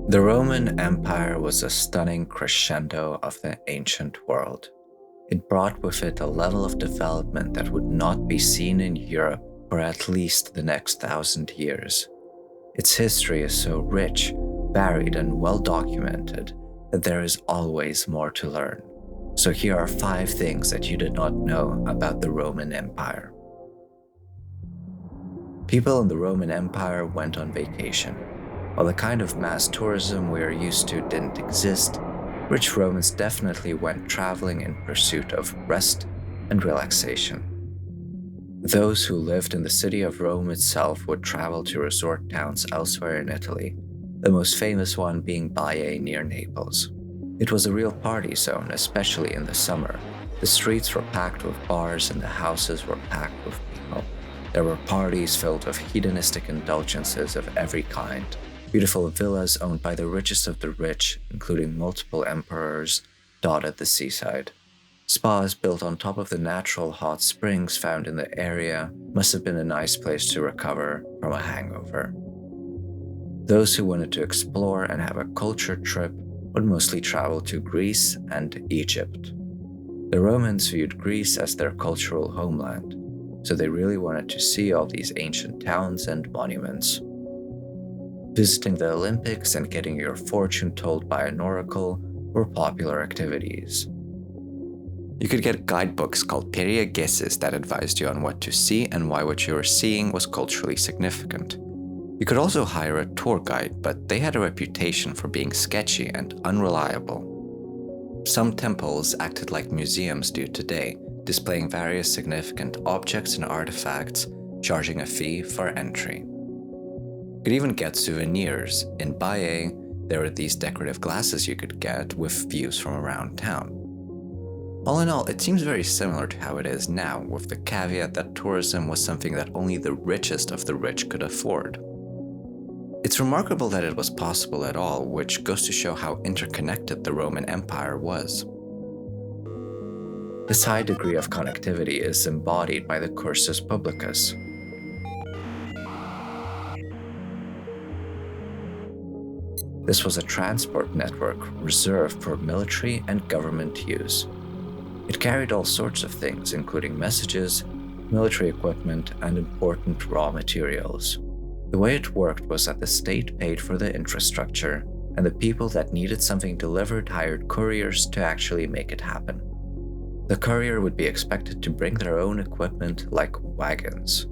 The Roman Empire was a stunning crescendo of the ancient world. It brought with it a level of development that would not be seen in Europe for at least the next 1,000 years. Its history is so rich, varied, and well documented that there is always more to learn. So here are 5 things that you did not know about the Roman Empire. People in the Roman Empire went on vacation. While the kind of mass tourism we are used to didn't exist, rich Romans definitely went traveling in pursuit of rest and relaxation. Those who lived in the city of Rome itself would travel to resort towns elsewhere in Italy, the most famous one being Baiae near Naples. It was a real party zone, especially in the summer. The streets were packed with bars and the houses were packed with people. There were parties filled with hedonistic indulgences of every kind. Beautiful villas owned by the richest of the rich, including multiple emperors, dotted the seaside. Spas built on top of the natural hot springs found in the area must have been a nice place to recover from a hangover. Those who wanted to explore and have a culture trip would mostly travel to Greece and Egypt. The Romans viewed Greece as their cultural homeland, so they really wanted to see all these ancient towns and monuments. Visiting the Olympics and getting your fortune told by an oracle were popular activities. You could get guidebooks called Periegesis that advised you on what to see and why what you were seeing was culturally significant. You could also hire a tour guide, but they had a reputation for being sketchy and unreliable. Some temples acted like museums do today, displaying various significant objects and artifacts, charging a fee for entry. You could even get souvenirs. In Baiae, there were these decorative glasses you could get with views from around town. All in all, it seems very similar to how it is now, with the caveat that tourism was something that only the richest of the rich could afford. It's remarkable that it was possible at all, which goes to show how interconnected the Roman Empire was. This high degree of connectivity is embodied by the Cursus Publicus. This was a transport network reserved for military and government use. It carried all sorts of things, including messages, military equipment, and important raw materials. The way it worked was that the state paid for the infrastructure, and the people that needed something delivered hired couriers to actually make it happen. The courier would be expected to bring their own equipment like wagons.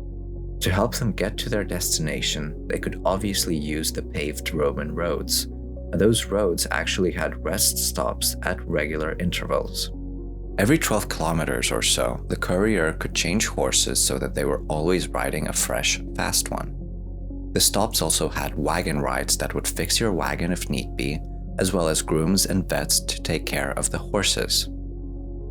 To help them get to their destination, they could obviously use the paved Roman roads, and those roads actually had rest stops at regular intervals. Every 12 kilometers or so, the courier could change horses so that they were always riding a fresh, fast one. The stops also had wagon rides that would fix your wagon if need be, as well as grooms and vets to take care of the horses.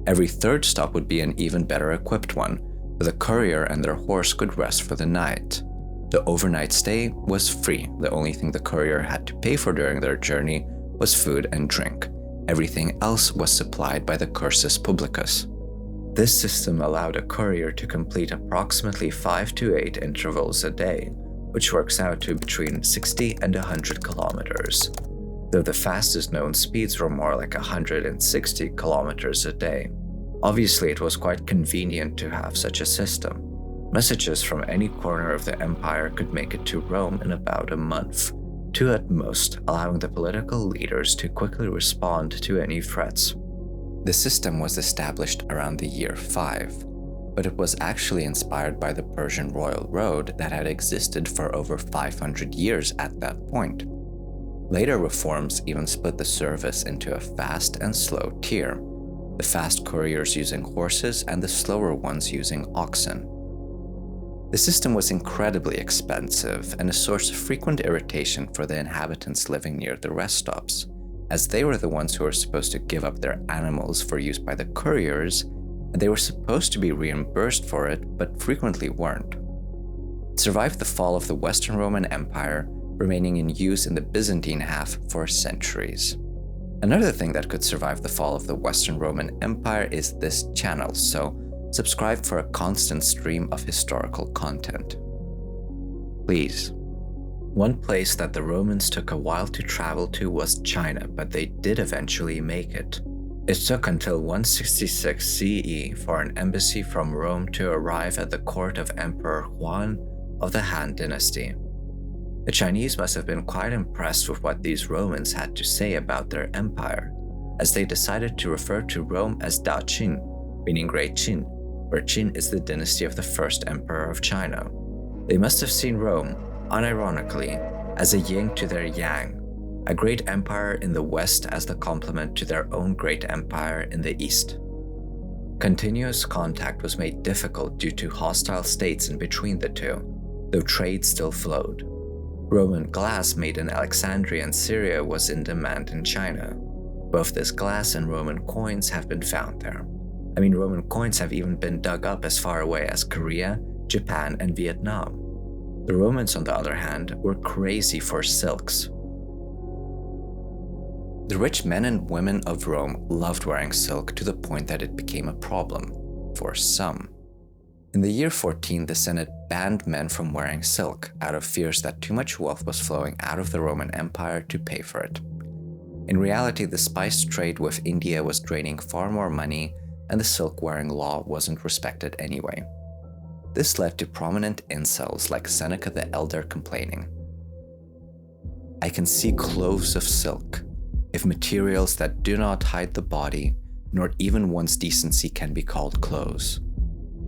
Every third stop would be an even better equipped one, where the courier and their horse could rest for the night. The overnight stay was free. The only thing the courier had to pay for during their journey was food and drink. Everything else was supplied by the Cursus Publicus. This system allowed a courier to complete approximately 5 to 8 intervals a day, which works out to between 60 and 100 kilometers, though the fastest known speeds were more like 160 kilometers a day. Obviously, it was quite convenient to have such a system. Messages from any corner of the empire could make it to Rome in about a month, 2 at most, allowing the political leaders to quickly respond to any threats. The system was established around the year 5, but it was actually inspired by the Persian royal road that had existed for over 500 years at that point. Later reforms even split the service into a fast and slow tier, the fast couriers using horses and the slower ones using oxen. The system was incredibly expensive and a source of frequent irritation for the inhabitants living near the rest stops, as they were the ones who were supposed to give up their animals for use by the couriers, and they were supposed to be reimbursed for it, but frequently weren't. It survived the fall of the Western Roman Empire, remaining in use in the Byzantine half for centuries. Another thing that could survive the fall of the Western Roman Empire is this channel, so subscribe for a constant stream of historical content. Please. One place that the Romans took a while to travel to was China, but they did eventually make it. It took until 166 CE for an embassy from Rome to arrive at the court of Emperor Yuan of the Han Dynasty. The Chinese must have been quite impressed with what these Romans had to say about their empire, as they decided to refer to Rome as Da Qin, meaning Great Qin, where Qin is the dynasty of the first emperor of China. They must have seen Rome, unironically, as a yin to their yang, a great empire in the west as the complement to their own great empire in the east. Continuous contact was made difficult due to hostile states in between the two, though trade still flowed. Roman glass made in Alexandria and Syria was in demand in China. Both this glass and Roman coins have been found there. Roman coins have even been dug up as far away as Korea, Japan, and Vietnam. The Romans, on the other hand, were crazy for silks. The rich men and women of Rome loved wearing silk to the point that it became a problem, for some. In the year 14, the Senate banned men from wearing silk out of fears that too much wealth was flowing out of the Roman Empire to pay for it. In reality, the spice trade with India was draining far more money, and the silk-wearing law wasn't respected anyway. This led to prominent incels like Seneca the Elder complaining, "I can see cloves of silk, if materials that do not hide the body, nor even one's decency can be called clothes.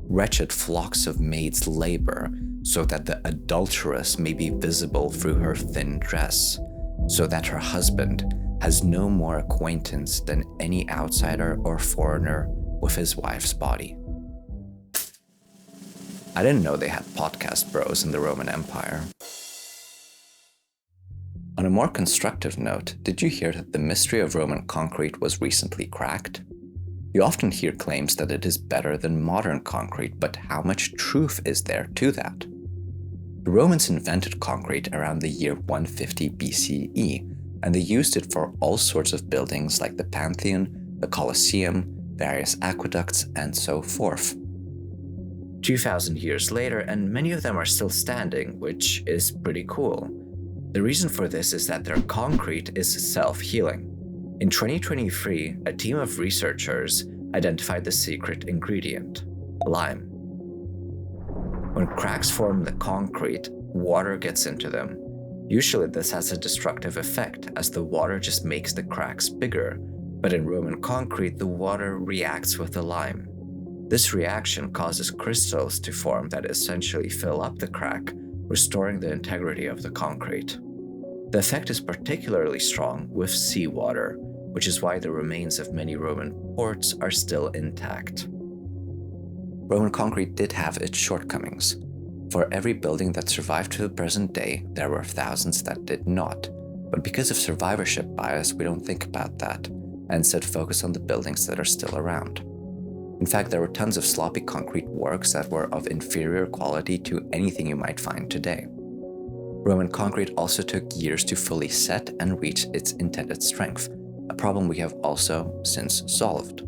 Wretched flocks of maids labor, so that the adulteress may be visible through her thin dress, so that her husband has no more acquaintance than any outsider or foreigner with his wife's body." I didn't know they had podcast bros in the Roman Empire. On a more constructive note, did you hear that the mystery of Roman concrete was recently cracked? You often hear claims that it is better than modern concrete, but how much truth is there to that? The Romans invented concrete around the year 150 BCE, and they used it for all sorts of buildings like the Pantheon, the Colosseum, various aqueducts, and so forth. 2,000 years later, and many of them are still standing, which is pretty cool. The reason for this is that their concrete is self-healing. In 2023, a team of researchers identified the secret ingredient: lime. When cracks form in the concrete, water gets into them. Usually this has a destructive effect, as the water just makes the cracks bigger, but in Roman concrete, the water reacts with the lime. This reaction causes crystals to form that essentially fill up the crack, restoring the integrity of the concrete. The effect is particularly strong with seawater, which is why the remains of many Roman ports are still intact. Roman concrete did have its shortcomings. For every building that survived to the present day, there were thousands that did not. But because of survivorship bias, we don't think about that, and instead focus on the buildings that are still around. In fact, there were tons of sloppy concrete works that were of inferior quality to anything you might find today. Roman concrete also took years to fully set and reach its intended strength, a problem we have also since solved.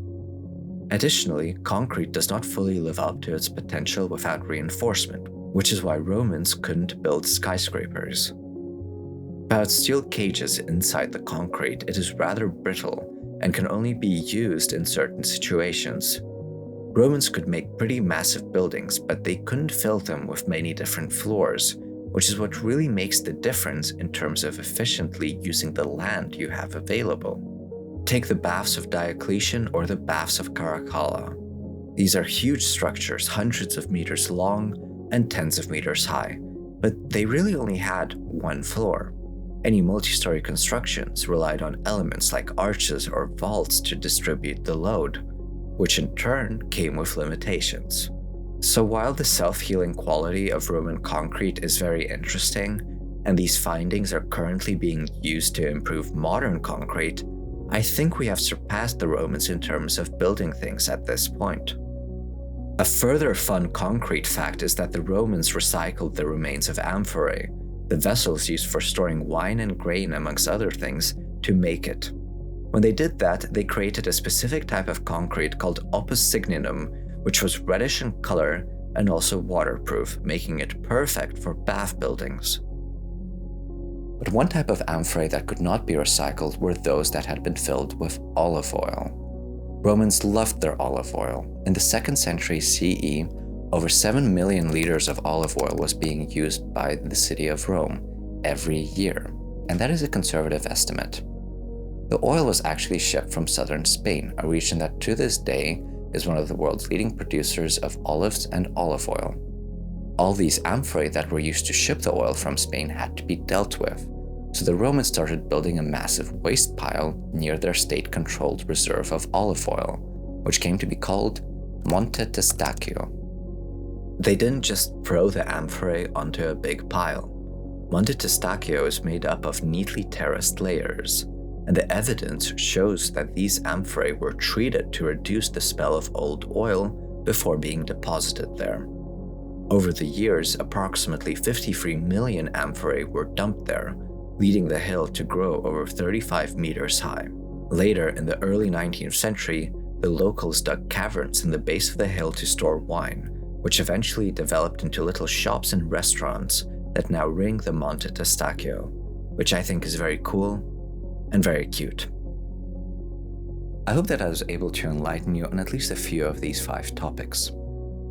Additionally, concrete does not fully live up to its potential without reinforcement, which is why Romans couldn't build skyscrapers. Without steel cages inside the concrete, it is rather brittle and can only be used in certain situations. Romans could make pretty massive buildings, but they couldn't fill them with many different floors, which is what really makes the difference in terms of efficiently using the land you have available. Take the baths of Diocletian or the baths of Caracalla. These are huge structures, hundreds of meters long and tens of meters high, but they really only had one floor. Any multi-story constructions relied on elements like arches or vaults to distribute the load, which in turn came with limitations. So while the self-healing quality of Roman concrete is very interesting, and these findings are currently being used to improve modern concrete, I think we have surpassed the Romans in terms of building things at this point. A further fun concrete fact is that the Romans recycled the remains of amphorae, the vessels used for storing wine and grain amongst other things, to make it. When they did that, they created a specific type of concrete called opus signinum, which was reddish in color and also waterproof, making it perfect for bath buildings. But one type of amphorae that could not be recycled were those that had been filled with olive oil. Romans loved their olive oil. In the 2nd century CE, over 7 million liters of olive oil was being used by the city of Rome every year, and that is a conservative estimate. The oil was actually shipped from southern Spain, a region that to this day is one of the world's leading producers of olives and olive oil. All these amphorae that were used to ship the oil from Spain had to be dealt with, so the Romans started building a massive waste pile near their state-controlled reserve of olive oil, which came to be called Monte Testaccio. They didn't just throw the amphorae onto a big pile. Monte Testaccio is made up of neatly terraced layers, and the evidence shows that these amphorae were treated to reduce the smell of old oil before being deposited there. Over the years, approximately 53 million amphorae were dumped there, leading the hill to grow over 35 meters high. Later, in the early 19th century, the locals dug caverns in the base of the hill to store wine, which eventually developed into little shops and restaurants that now ring the Monte Testaccio, which I think is very cool and very cute. I hope that I was able to enlighten you on at least a few of these 5 topics.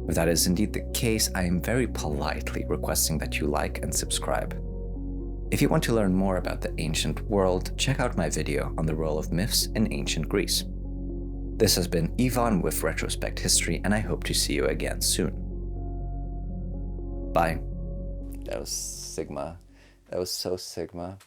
If that is indeed the case, I am very politely requesting that you like and subscribe. If you want to learn more about the ancient world, check out my video on the role of myths in ancient Greece. This has been Ivan with Retrospect History, and I hope to see you again soon. Bye. That was Sigma. That was so Sigma.